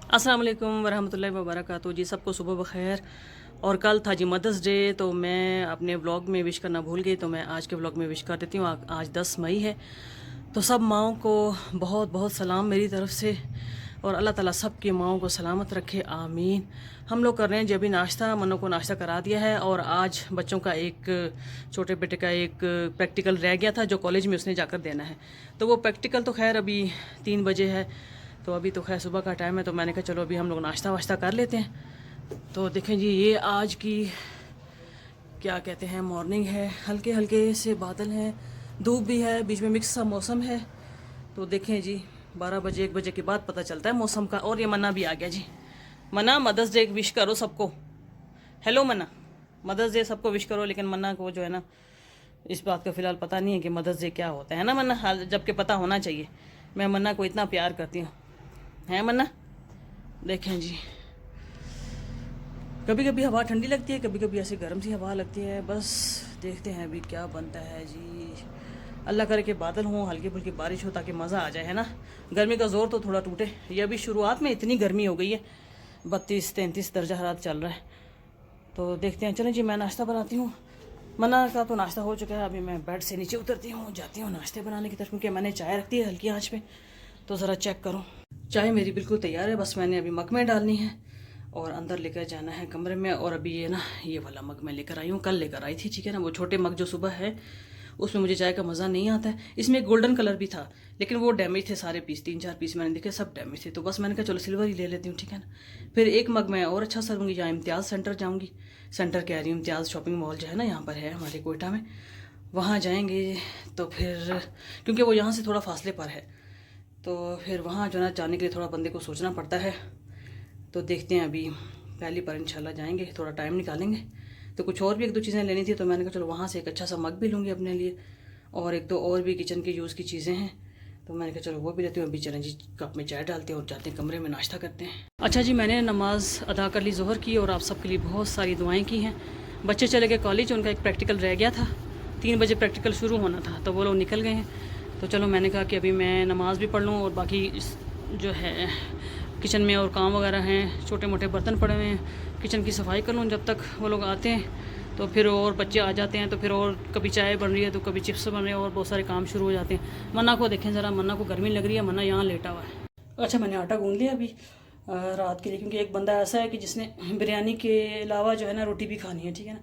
अस्सलाम वालेकुम वरहमतुल्लाहि वबरकातुहू जी। सबको सुबह बखैर। और कल था जी मदर्स डे, तो मैं अपने व्लॉग में विश करना भूल गई, तो मैं आज के व्लॉग में विश कर देती हूँ। आज 10 मई है, तो सब माओं को बहुत बहुत सलाम मेरी तरफ से, और अल्लाह ताला सब की माओं को सलामत रखे, आमीन। हम लोग कर रहे हैं जब भी नाश्ता, मनो को नाश्ता करा दिया है, और आज बच्चों का एक छोटे बेटे का एक प्रैक्टिकल रह गया था जो कॉलेज में उसने जाकर देना है। तो वो प्रैक्टिकल तो खैर अभी 3 बजे है, तो अभी तो खैर सुबह का टाइम है, तो मैंने कहा चलो अभी हम लोग नाश्ता वाश्ता कर लेते हैं। तो देखें जी, ये आज की क्या कहते हैं मॉर्निंग है, हल्के हल्के से बादल हैं, धूप भी है, बीच में मिक्स सा मौसम है। तो देखें जी, 12 बजे 1 बजे के बाद पता चलता है मौसम का। और ये मन्ना भी आ गया जी। मन्ना, मदर्स डे विश करो सबको। हेलो मन्ना, मदर्स डे सबको विश करो, लेकिन मन्ना को जो है ना, इस बात का फ़िलहाल पता नहीं है कि मदर्स डे क्या होता है ना मन्ना, हाल जबकि पता होना चाहिए। मैं मन्ना को इतना प्यार करती हूँ, है मन्ना। देखें जी, कभी कभी हवा ठंडी लगती है, कभी कभी ऐसी गर्म सी हवा लगती है। बस देखते हैं अभी क्या बनता है जी। अल्लाह करे कि बादल हों, हल्की फुल्की बारिश हो, ताकि मज़ा आ जाए, है ना। गर्मी का ज़ोर तो थोड़ा टूटे। ये अभी शुरुआत में इतनी गर्मी हो गई है, 32-33 दर्जा हरारत चल रहा है। तो देखते हैं, चलें जी, मैं नाश्ता बनाती हूँ। मन्ना का तो नाश्ता हो चुका है, अभी मैं बेड से नीचे उतरती हूँ, जाती हूँ नाश्ते बनाने की तरफ, क्योंकि मैंने चाय रख दी है हल्की आँच पे। तो ज़रा चेक करो, चाय मेरी बिल्कुल तैयार है, बस मैंने अभी मग में डालनी है और अंदर लेकर जाना है कमरे में। और अभी ये ना, ये वाला मग मैं लेकर आई हूँ, कल लेकर आई थी, ठीक है ना। वो छोटे मग जो सुबह है, उसमें मुझे चाय का मज़ा नहीं आता है। इसमें एक गोल्डन कलर भी था, लेकिन वो डैमेज थे सारे पीस, 3-4 पीस मैंने देखे, सब डैमेज थे। तो बस मैंने कहा चलो सिल्वर ही ले लेती हूँ, ठीक है ना। फिर एक मग मैं और अच्छा सा लूँगी, जहाँ इम्तियाज़ सेंटर जाऊँगी। सेंटर कह रही हूँ, इम्तियाज़ शॉपिंग मॉल जो है ना, यहाँ पर है हमारे कोयटा में, वहाँ जाएंगे। तो फिर क्योंकि वो यहाँ से थोड़ा फासले पर है, तो फिर वहाँ जो ना जाने के लिए थोड़ा बंदे को सोचना पड़ता है। तो देखते हैं, अभी पहली बार इंशाल्लाह जाएंगे, थोड़ा टाइम निकालेंगे। तो कुछ और भी 1-2 चीज़ें लेनी थी, तो मैंने कहा चलो वहाँ से एक अच्छा सा मग भी लूँगी अपने लिए, और 1-2 और भी किचन के यूज़ की चीज़ें हैं, तो मैंने कहा चलो वो भी लेती हूँ। अभी चलें जी, कप में चाय डालते हैं और जाते हैं कमरे में, नाश्ता करते हैं। अच्छा जी, मैंने नमाज़ अदा कर ली ज़ोहर की, और आप सबके लिए बहुत सारी दुआएँ की हैं। बच्चे चले गए कॉलेज, उनका एक प्रैक्टिकल रह गया था, 3 बजे प्रैक्टिकल शुरू होना था, तो वो लोग निकल गए हैं। तो चलो मैंने कहा कि अभी मैं नमाज़ भी पढ़ लूँ, और बाकी जो है किचन में और काम वगैरह हैं, छोटे मोटे बर्तन पड़े हुए हैं, किचन की सफाई कर लूँ जब तक वो लोग आते हैं। तो फिर और बच्चे आ जाते हैं, तो फिर और कभी चाय बन रही है, तो कभी चिप्स बन रहे हैं, और बहुत सारे काम शुरू हो जाते हैं। मन्ना को देखें ज़रा, मन्ना को गर्मी लग रही है, मन्ना यहाँ लेटा हुआ है। अच्छा, मैंने आटा गूंद लिया अभी रात के लिए, क्योंकि एक बंदा ऐसा है कि जिसने बिरयानी के अलावा जो है ना रोटी भी खानी है, ठीक है ना।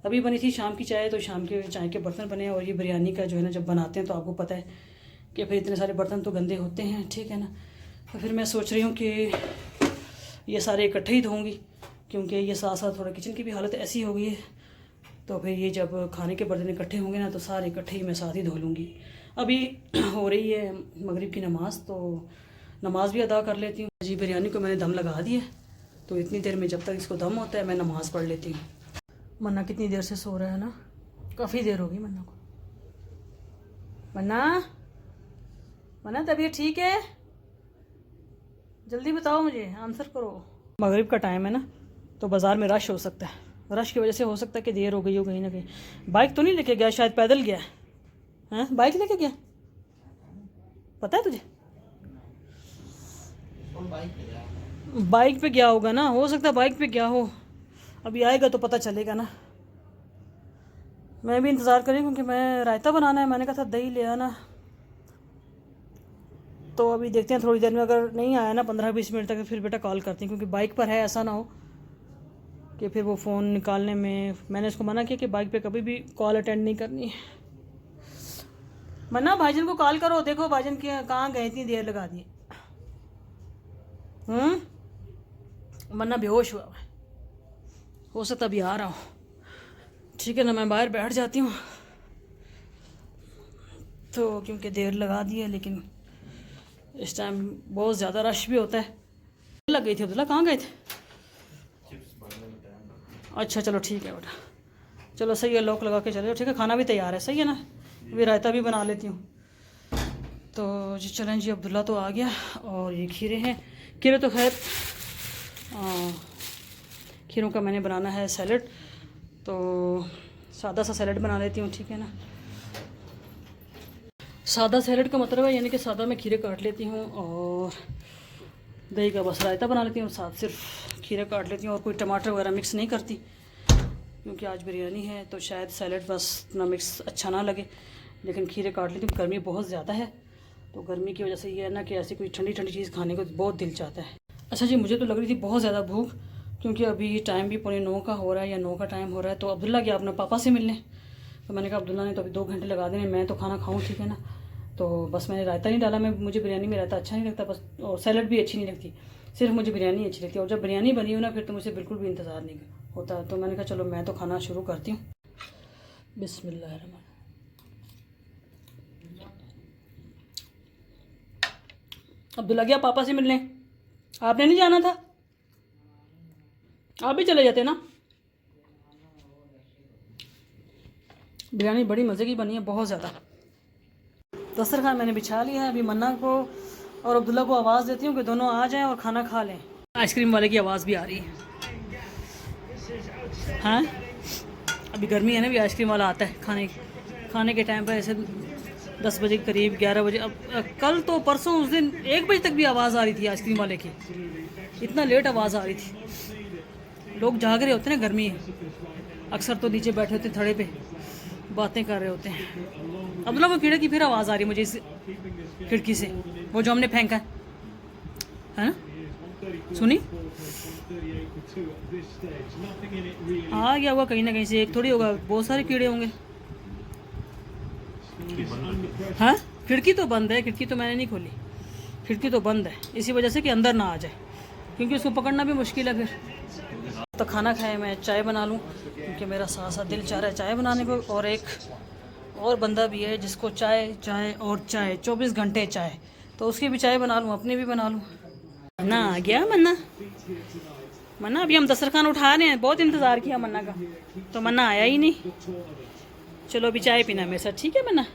अभी बनी थी शाम की चाय, तो शाम के चाय के बर्तन बने, और ये बिरयानी का जो है ना जब बनाते हैं तो आपको पता है कि फिर इतने सारे बर्तन तो गंदे होते हैं, ठीक है ना। तो फिर मैं सोच रही हूँ कि ये सारे इकट्ठे ही धोऊंगी, क्योंकि ये साथ साथ थोड़ा किचन की भी हालत ऐसी हो गई है। तो फिर ये जब खाने के बर्तन इकट्ठे होंगे ना, तो सारे इकट्ठे ही मैं साथ ही धो लूँगी। अभी हो रही है मगरिब की नमाज़, तो नमाज़ भी अदा कर लेती हूँ जी। बिरयानी को मैंने दम लगा दिया, तो इतनी देर में जब तक इसको दम होता है मैं नमाज़ पढ़ लेती हूँ। मन्ना कितनी देर से सो रहा है ना, काफ़ी देर होगी मन्ना को। मन्ना, मन्ना तबीयत ठीक है? जल्दी बताओ मुझे, आंसर करो। मगरिब का टाइम है ना, तो बाज़ार में रश हो सकता है, रश की वजह से हो सकता है कि देर हो गई हो कहीं ना कहीं। बाइक तो नहीं लेके गया, शायद पैदल गया है। बाइक लेके गया, पता है तुझे? बाइक पे गया होगा ना, हो सकता है बाइक पे गया हो। अभी आएगा तो पता चलेगा ना। मैं भी इंतज़ार करें, क्योंकि मैं रायता बनाना है, मैंने कहा था दही ले आना। तो अभी देखते हैं, थोड़ी देर में अगर नहीं आया ना 15-20 मिनट तक, फिर बेटा कॉल करती हूँ, क्योंकि बाइक पर है, ऐसा ना हो कि फिर वो फ़ोन निकालने में। मैंने उसको मना किया कि बाइक पे कभी भी कॉल अटेंड नहीं करनी है। मन्ना, भाईजन को कॉल करो, देखो भाईजन की कहाँ गए, इतनी देर लगा दी। मन्ना बेहोश हुआ है, हो सकता अभी आ रहा हो, ठीक है ना। मैं बाहर बैठ जाती हूँ, तो क्योंकि देर लगा दी है, लेकिन इस टाइम बहुत ज़्यादा रश भी होता है। लग गई थी अब्दुल्ला, कहाँ गए थे? अच्छा चलो ठीक है बेटा, चलो सही है, लॉक लगा के चले जाओ, ठीक है। खाना भी तैयार है, सही है ना, अभी रायता भी बना लेती हूँ। तो जी चलें जी, अब्दुल्ला तो आ गया, और ये खीरे हैं। खीरे तो खैर खीरों का मैंने बनाना है सैलड, तो सादा सा सैलड बना लेती हूँ, ठीक है ना। सादा सैलड का मतलब है यानी कि सादा मैं खीरे काट लेती हूँ, और दही का बस रायता बना लेती हूँ और साथ सिर्फ खीरा काट लेती हूँ और कोई टमाटर वगैरह मिक्स नहीं करती, क्योंकि आज बिरयानी है तो शायद सैलड बस इतना मिक्स अच्छा ना लगे। लेकिन खीरे काट लेती हूँ, गर्मी बहुत ज़्यादा है तो गर्मी की वजह से ये है ना कि ऐसी कोई ठंडी ठंडी चीज़ खाने को बहुत दिल चाहता है। अच्छा जी, मुझे तो लग रही थी बहुत ज़्यादा भूख, क्योंकि अभी टाइम भी 9:15 का हो रहा है या 9 का टाइम हो रहा है। तो अब्दुल्ला गया अपने पापा से मिलने, तो मैंने कहा अब्दुल्ला ने तो अभी 2 घंटे लगा देने, मैं तो खाना खाऊँ, ठीक है ना। तो बस मैंने रायता नहीं डाला, मुझे बिरयानी में रायता अच्छा नहीं लगता बस, और सैलड भी अच्छी नहीं लगती, सिर्फ मुझे बिरयानी अच्छी लगती है। और जब बिरयानी बनी हो ना फिर तो मुझे बिल्कुल भी इंतज़ार नहीं होता। तो मैंने कहा चलो मैं तो खाना शुरू करती हूँ। बिस्मिल्लाहिर्रहमान। अब्दुल्ला गया पापा से मिलने, आपने नहीं जाना था? आप भी चले जाते ना। बिरयानी बड़ी मज़े की बनी है, बहुत ज़्यादा। दस्तरखान मैंने बिछा लिया है, अभी मन्ना को और अब्दुल्ला को आवाज़ देती हूँ कि दोनों आ जाएं और खाना खा लें। आइसक्रीम वाले की आवाज़ भी आ रही है। हाँ, अभी गर्मी है ना, अभी आइसक्रीम वाला आता है खाने के टाइम पर, ऐसे 10 बजे के करीब, 11 बजे। अब कल तो परसों उस दिन 1 बजे तक भी आवाज़ आ रही थी आइसक्रीम वाले की, इतना लेट आवाज़ आ रही थी। लोग जाग रहे होते हैं ना, गर्मी है, अक्सर तो नीचे बैठे होते थड़े पे बातें कर रहे होते हैं। अब्दुल्ला को कीड़े की फिर आवाज़ आ रही है मुझे इस खिड़की से, वो जो हमने फेंका है ना, सुनी? आ गया होगा कहीं ना कहीं से, एक थोड़ी होगा, बहुत सारे कीड़े होंगे। हाँ, खिड़की तो बंद है, खिड़की तो मैंने नहीं खोली, खिड़की तो बंद है इसी वजह से कि अंदर ना आ जाए, क्योंकि उसको पकड़ना भी मुश्किल है। फिर तो खाना खाए मैं चाय बना लूँ, क्योंकि मेरा साथ साथ दिल चाह रहा है चाय बनाने को। और एक और बंदा भी है जिसको चाय चाय और चाय 24 घंटे चाय, तो उसकी भी चाय बना लूँ, अपनी भी बना लूँ। मन्ना आ गया, मन्ना अभी हम दस्तरखान उठा रहे हैं, बहुत इंतज़ार किया मन्ना का, तो मन्ना आया ही नहीं। चलो अभी चाय पीना मेरे साथ, ठीक है मन्ना?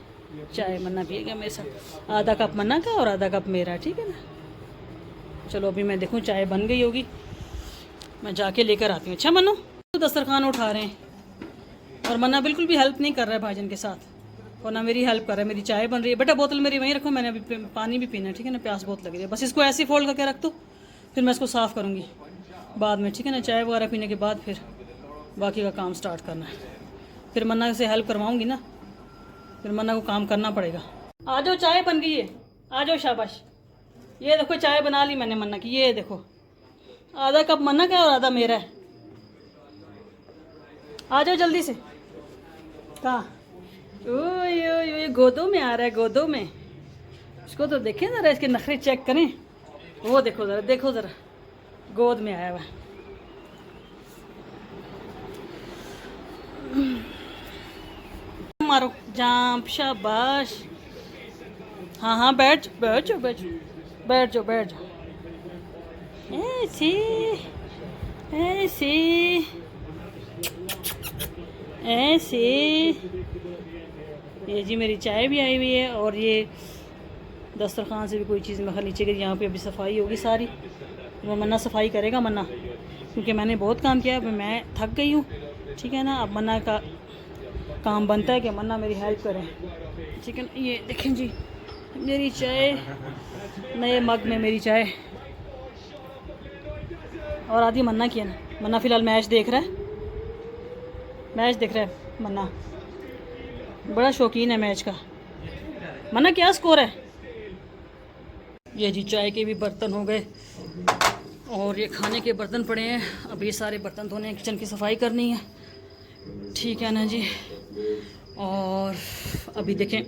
चाय मन्ना पिएगा मेरे साथ, आधा कप मन्ना का और आधा कप मेरा, ठीक है ना। चलो अभी मैं देखूँ चाय बन गई होगी, मैं जाके लेकर आती हूँ। अच्छा मन्नू, तो दस्तरखान उठा रहे हैं और मन्ना बिल्कुल भी हेल्प नहीं कर रहा है भाईजान के साथ, और ना मेरी हेल्प कर रहा है। मेरी चाय बन रही है, बेटा बोतल मेरी वहीं रखो, मैंने अभी पानी भी पीना है, ठीक है ना, प्यास बहुत लग रही है। बस इसको ऐसे फोल्ड करके रख दो, फिर मैं इसको साफ़ करूँगी बाद में, ठीक है ना। चाय वगैरह पीने के बाद फिर बाकी का काम स्टार्ट करना है, फिर मन्ना से हेल्प करवाऊँगी ना, फिर मन्ना को काम करना पड़ेगा। आ जाओ, चाय बन गई है, आ जाओ, शाबाश। ये देखो चाय बना ली मैंने मन्ना की, ये देखो, आधा कप मन्ना का और आधा मेरा है। आ जाओ जल्दी से। कहाँ? ओए गोदों में आ रहा है, गोदों में। इसको तो देखें ज़रा, इसके नखरे चेक करें। वो देखो ज़रा, देखो ज़रा, गोद में आया हुआ। मारो जांप, शाबाश। हाँ हाँ, बैठ जाओ, बैठ जाओ। ऐसे ऐसे। ये जी मेरी चाय भी आई हुई है, और ये दस्तरखान से भी कोई चीज़ मैं नीचे गिरी। यहाँ पे अभी सफाई होगी सारी, वो मन्ना सफाई करेगा मन्ना, क्योंकि मैंने बहुत काम किया, मैं थक गई हूँ, ठीक है ना। अब मन्ना का काम बनता है कि मन्ना मेरी हेल्प करें, ठीक है ना। ये देखें जी मेरी चाय, नए मग में मेरी चाय, और आधी मन्ना की है ना। मन्ना फ़िलहाल मैच देख रहा है, मन्ना बड़ा शौकीन है मैच का। मन्ना क्या स्कोर है? ये जी चाय के भी बर्तन हो गए, और ये खाने के बर्तन पड़े हैं। अब ये सारे बर्तन धोने हैं, किचन की सफाई करनी है, ठीक है ना जी। और अभी देखें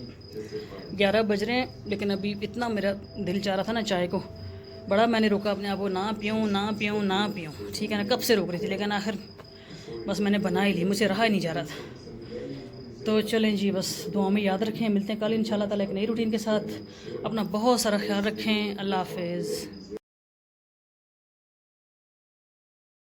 11 बज रहे हैं, लेकिन अभी इतना मेरा दिल चाह रहा था ना चाय को, बड़ा मैंने रोका अपने आप को, ना पीऊँ, ठीक है ना। कब से रोक रही थी, लेकिन आखिर बस मैंने बना ही ली, मुझे रहा ही नहीं जा रहा था। तो चलें जी, बस दुआ में याद रखें, मिलते हैं कल इंशाल्लाह ताला एक नई रूटीन के साथ। अपना बहुत सारा ख्याल रखें, अल्लाह हाफ़िज़।